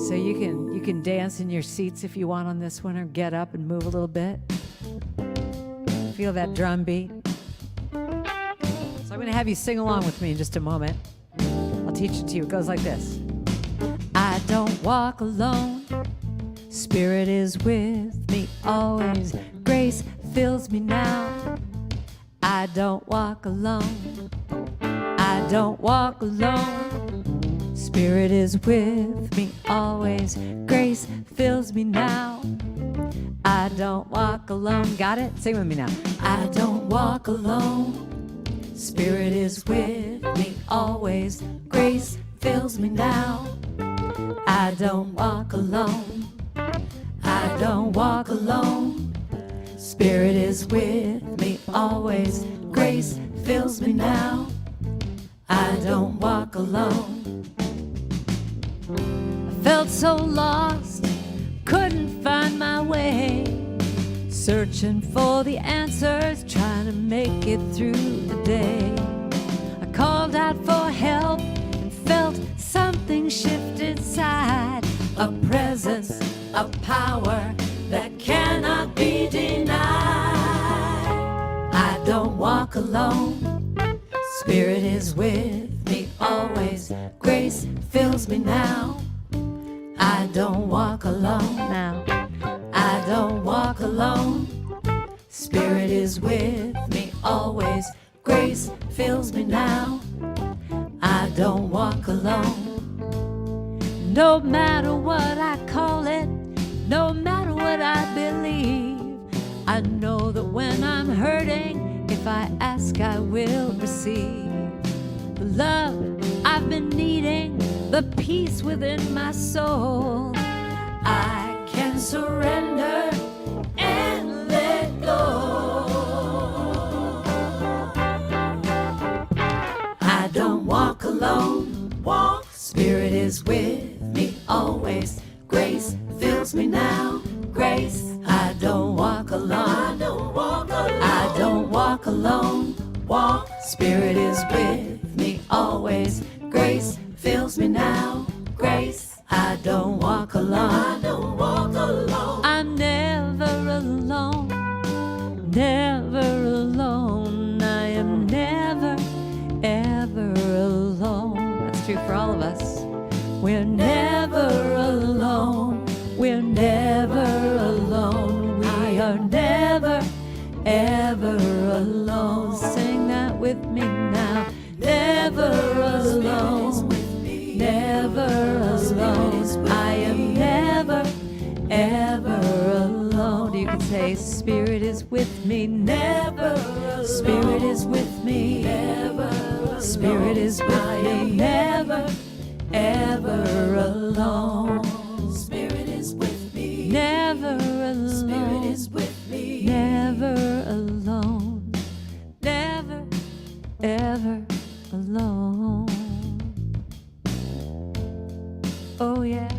So you can dance in your seats if you want on this one, or get up and move a little bit. Feel that drum beat. So I'm going to have you sing along with me in just a moment. I'll teach it to you. It goes like this. I don't walk alone. Spirit is with me always. Grace fills me now. I don't walk alone. I don't walk alone. Spirit is with me always. Grace fills me now. I don't walk alone. Got it? Sing with me now. I don't walk alone. Spirit is with me always. Grace fills me now. I don't walk alone. I don't walk alone. Spirit is with me always. Grace fills me now. I don't walk alone. I felt so lost, couldn't find my way, searching for the answers, trying to make it through the day. I called out for help and felt something shift inside, a presence, a power that cannot be denied. I don't walk alone. Spirit is with me always. Grace fills me now. I don't walk alone now. I don't walk alone. Spirit is with me always. Grace fills me now. I don't walk alone. No matter what I call it, no matter what I believe, I know that when I'm hurting, if I ask, I will receive. The love I've been needing, the peace within my soul, I can surrender and let go. I don't walk alone. Walk. Spirit is with me always. Grace fills me now. Grace. I don't walk alone. I don't walk alone. I don't walk alone. Walk. Spirit is with me always. Grace fills me now. Grace. I don't walk alone. I don't walk alone. I'm never alone. Never alone. I am never, ever alone. That's true for all of us. We're never alone. We're never alone. We are never, ever alone. Sing that with me now. Never alone. Never alone. I am never, ever alone. You can say, Spirit is with me. Never alone. Spirit is with me. Never alone. Spirit is with me. Never, ever alone. Spirit is with me. Never alone. Spirit is with me. Never alone. Never, ever alone. Oh yeah.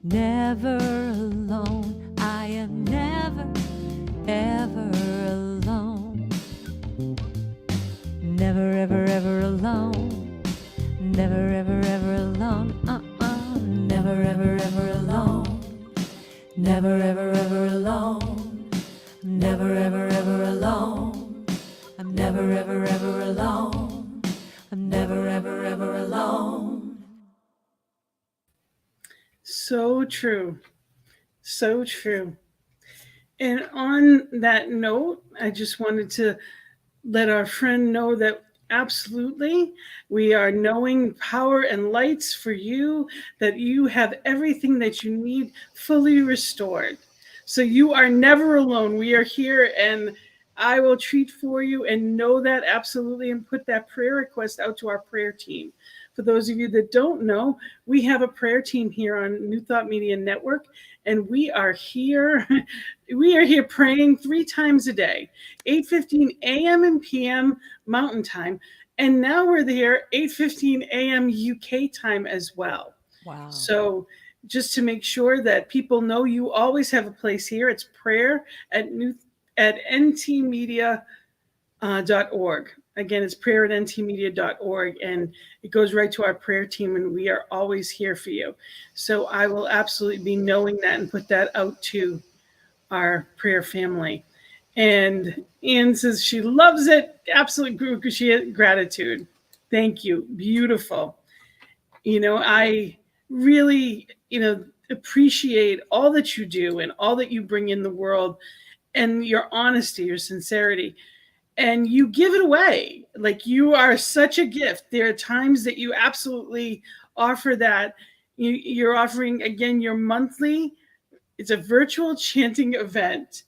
Never alone. I am never, ever alone. Never, ever, ever alone. Never, ever, ever alone. Never, ever, ever alone. Never, ever, ever alone. Never, ever, ever alone. I'm never, ever, ever alone. I'm never, ever, ever alone. So true. So true. And on that note, I just wanted to let our friend know that absolutely we are knowing power and lights for you, that you have everything that you need fully restored. So you are never alone. We are here, and I will treat for you, and know that absolutely, and put that prayer request out to our prayer team. For those of you that don't know, we have a prayer team here on New Thought Media Network, and we are here. We are here praying 3 times a day, 8:15 a.m. and p.m. Mountain Time, and now we're there 8:15 a.m. UK time as well. Wow. So just to make sure that people know you always have a place here, it's prayer at ntmedia.org. Again, it's prayer at ntmedia.org, and it goes right to our prayer team, and we are always here for you. So I will absolutely be knowing that and put that out to our prayer family. And Anne says she loves it. Absolute gratitude. Thank you. Beautiful. I really, appreciate all that you do and all that you bring in the world, and your honesty, your sincerity, and you give it away. Like, you are such a gift. There are times that you absolutely offer that. You're offering, again, your monthly, it's a virtual chanting event,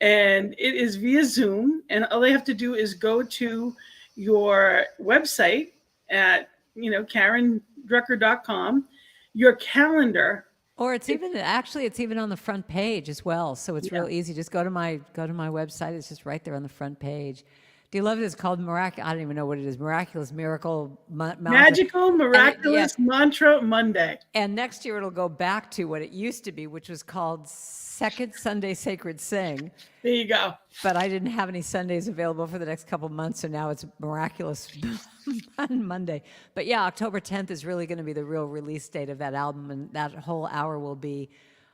and it is via Zoom, and all they have to do is go to your website at karendrucker.com, your calendar. Or it's even on the front page as well. So it's real easy. Just go to my website. It's just right there on the front page. Do you love it? It's called I don't even know what it is. Miraculous Miracle Magical Miraculous Mantra Monday. And next year it'll go back to what it used to be, which was called Second Sunday Sacred Sing. There you go. But I didn't have any Sundays available for the next couple months, so now it's Miraculous Monday. But yeah, October 10th is really going to be the real release date of that album, and that whole hour will be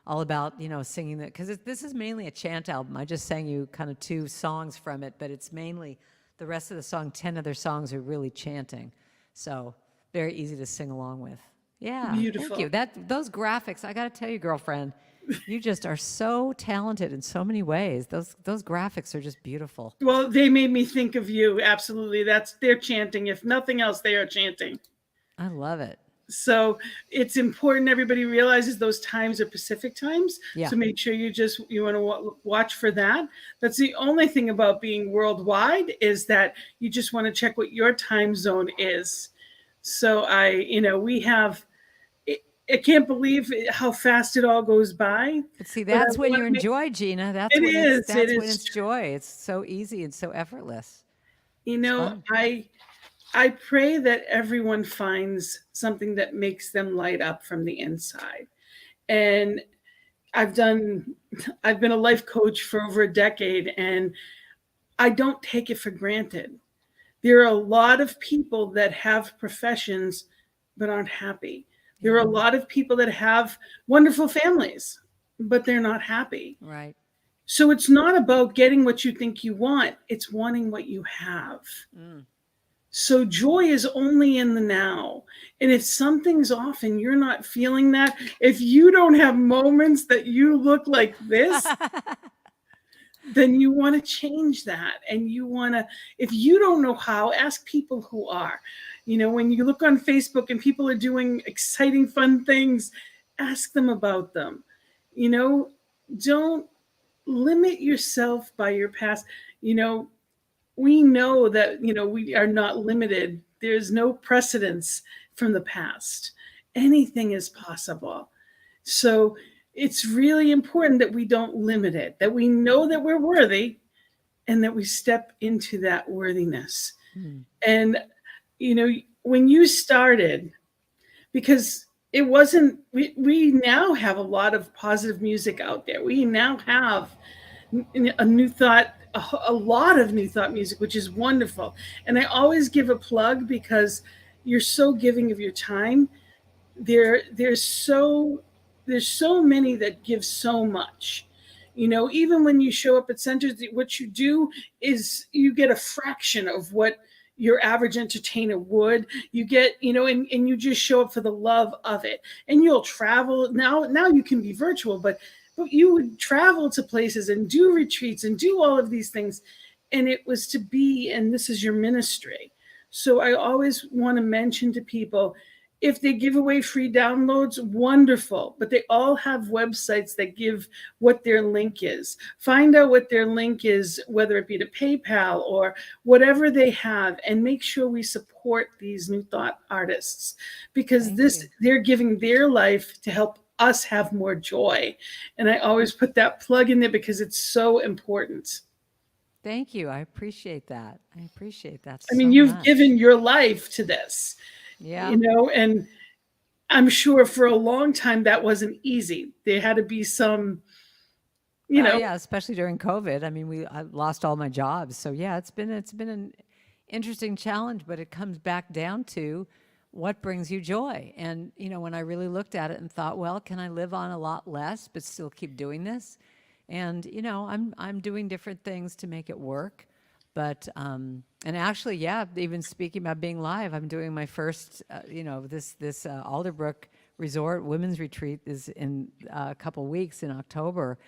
all about, singing that, because this is mainly a chant album. I just sang you kind of 2 songs from it, but it's mainly the rest of the song. 10 other songs are really chanting, so very easy to sing along with. Yeah, beautiful. Thank you. Those graphics, I got to tell you, girlfriend, you just are so talented in so many ways. Those graphics are just beautiful. Well, they made me think of you. Absolutely. They're chanting. If nothing else, they are chanting. I love it. So it's important everybody realizes those times are Pacific times. Yeah. So make sure you want to watch for that. That's the only thing about being worldwide, is that you just want to check what your time zone is. So we have, I can't believe how fast it all goes by. But see, that's when you enjoy, Gina. That's when it's joy. It's so easy and so effortless. I pray that everyone finds something that makes them light up from the inside. And I've been a life coach for over a decade, and I don't take it for granted. There are a lot of people that have professions but aren't happy. There are a lot of people that have wonderful families, but they're not happy. Right. So it's not about getting what you think you want. It's wanting what you have. So joy is only in the now. And if something's off and you're not feeling that, if you don't have moments that you look like this, then you want to change that. And if you don't know how, ask people who are. When you look on Facebook and people are doing exciting, fun things, ask them about them. Don't limit yourself by your past. We know that, we are not limited. There's no precedence from the past. Anything is possible. So it's really important that we don't limit it, that we know that we're worthy, and that we step into that worthiness. And, when you started, because it wasn't, we now have a lot of positive music out there. We now have a new thought, a lot of new thought music, which is wonderful. And I always give a plug, because you're so giving of your time. There's so many that give so much. Even when you show up at centers, what you do is you get a fraction of what your average entertainer would. You get, and you just show up for the love of it. And you'll travel. Now you can be virtual, but you would travel to places and do retreats and do all of these things. And it was to be, and this is your ministry. So I always want to mention to people, if they give away free downloads, wonderful. But they all have websites that give what their link is. Find out what their link is, whether it be to PayPal or whatever they have, and make sure we support these new thought artists, because they're giving their life to help us have more joy. And I always put that plug in there because it's so important. Thank you. I appreciate that. I appreciate that I mean, so you've given much. your life to this, Yeah. and I'm sure for a long time that wasn't easy. There had to be some, you Well, know, yeah, especially during COVID. I mean, I lost all my jobs. So yeah, it's been an interesting challenge, but it comes back down to what brings you joy. And when I really looked at it and thought, well, can I live on a lot less but still keep doing this? And I'm doing different things to make it work. But and actually, yeah, even speaking about being live, I'm doing my first, this Alderbrook Resort Women's Retreat is in a couple weeks in October.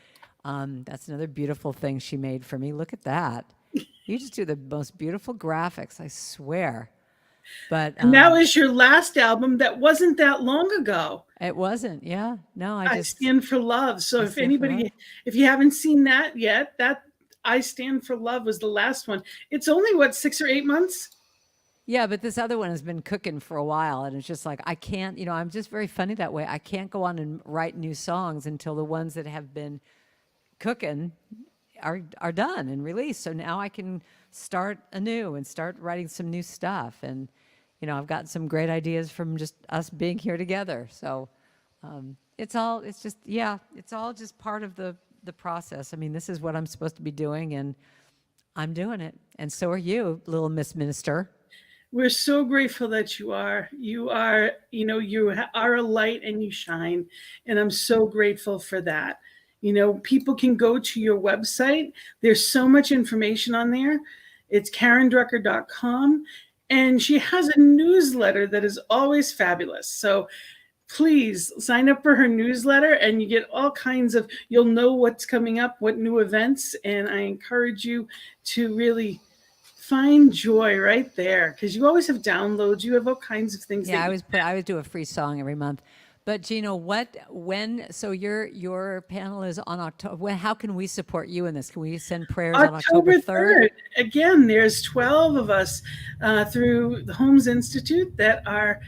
That's another beautiful thing she made for me. Look at that. You just do the most beautiful graphics, I swear. But and that was your last album that wasn't that long ago. it wasn't. Yeah. No, I Stand for Love. So I if stand for love. if you haven't seen that yet, that I Stand for Love was the last one. It's only what, 6 or 8 months? Yeah, but this other one has been cooking for a while, and it's just like I can't. I'm just very funny that way. I can't go on and write new songs until the ones that have been cooking are done and released. So now I can start anew and start writing some new stuff. And I've gotten some great ideas from just us being here together. So it's all just part of the process. I mean, this is what I'm supposed to be doing, and I'm doing it, and so are you, little Miss Minister. We're so grateful that you are. You are, are a light and you shine. And I'm so grateful for that. People can go to your website. There's so much information on there. It's karendrucker.com. And she has a newsletter that is always fabulous. So please sign up for her newsletter and you get all kinds of, you'll know what's coming up, what new events. And I encourage you to really find joy right there because you always have downloads. You have all kinds of things. Yeah, I always do a free song every month. But Gina, so your panel is on October. How can we support you in this? Can we send prayers on October 3rd? Again, there's 12 of us through the Holmes Institute that are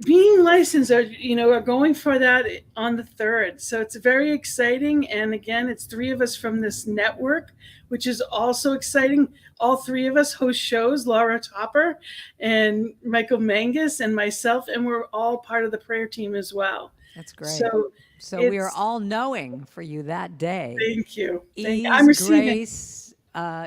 being licensed, are going for that on the 3rd. So it's very exciting. And again, it's 3 of us from this network, which is also exciting. All 3 of us host shows, Laura Topper and Michael Mangus and myself, and we're all part of the prayer team as well. That's great. So we are all knowing for you that day. Thank you. I'm receiving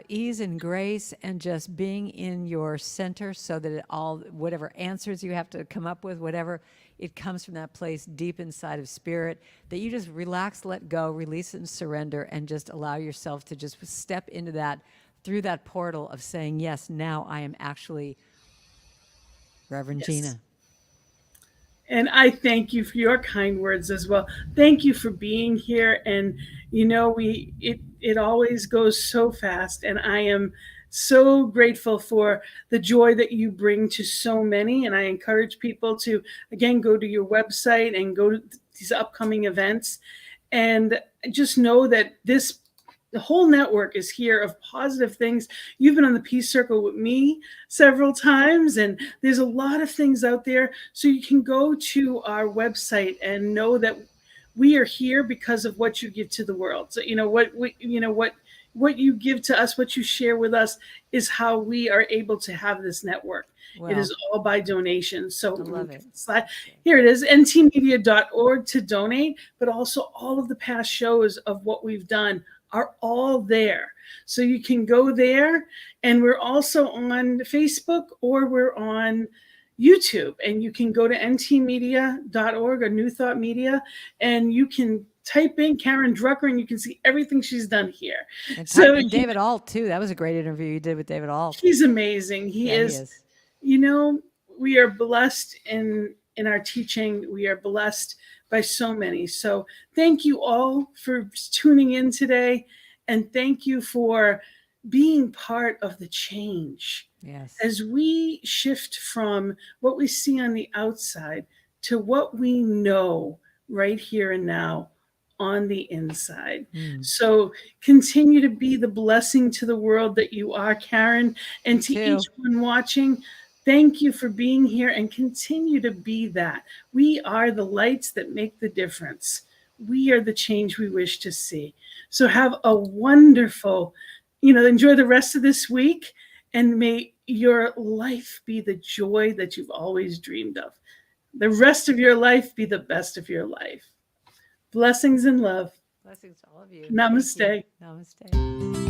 ease and grace, and just being in your center, so that whatever answers you have to come up with, whatever, it comes from that place deep inside of spirit, that you just relax, let go, release and surrender, and just allow yourself to just step into that, through that portal of saying, yes, now I am actually Reverend Gina. And I thank you for your kind words as well. Thank you for being here. And it always goes so fast. And I am so grateful for the joy that you bring to so many. And I encourage people to, again, go to your website and go to these upcoming events. And just know that the whole network is here of positive things. You've been on the Peace Circle with me several times, and there's a lot of things out there. So you can go to our website and know that we are here because of what you give to the world. So what you give to us, what you share with us, is how we are able to have this network. It is all by donation. So I love it. Here it is, ntmedia.org to donate, but also all of the past shows of what we've done are all there. So you can go there, and we're also on Facebook, or we're on YouTube, and you can go to ntmedia.org or New Thought Media, and you can type in Karen Drucker and you can see everything she's done here. And type in David Alt too. That was a great interview you did with David Alt. He's amazing. He is. We are blessed in our teaching. We are blessed by so many. So thank you all for tuning in today. And thank you for being part of the change. Yes. As we shift from what we see on the outside to what we know right here and now on the inside. So continue to be the blessing to the world that you are, Karen, and to each one watching. Thank you for being here and continue to be that. We are the lights that make the difference. We are the change we wish to see. So have a wonderful, enjoy the rest of this week, and may your life be the joy that you've always dreamed of. The rest of your life be the best of your life. Blessings and love. Blessings to all of you. Thank you. Namaste. Namaste.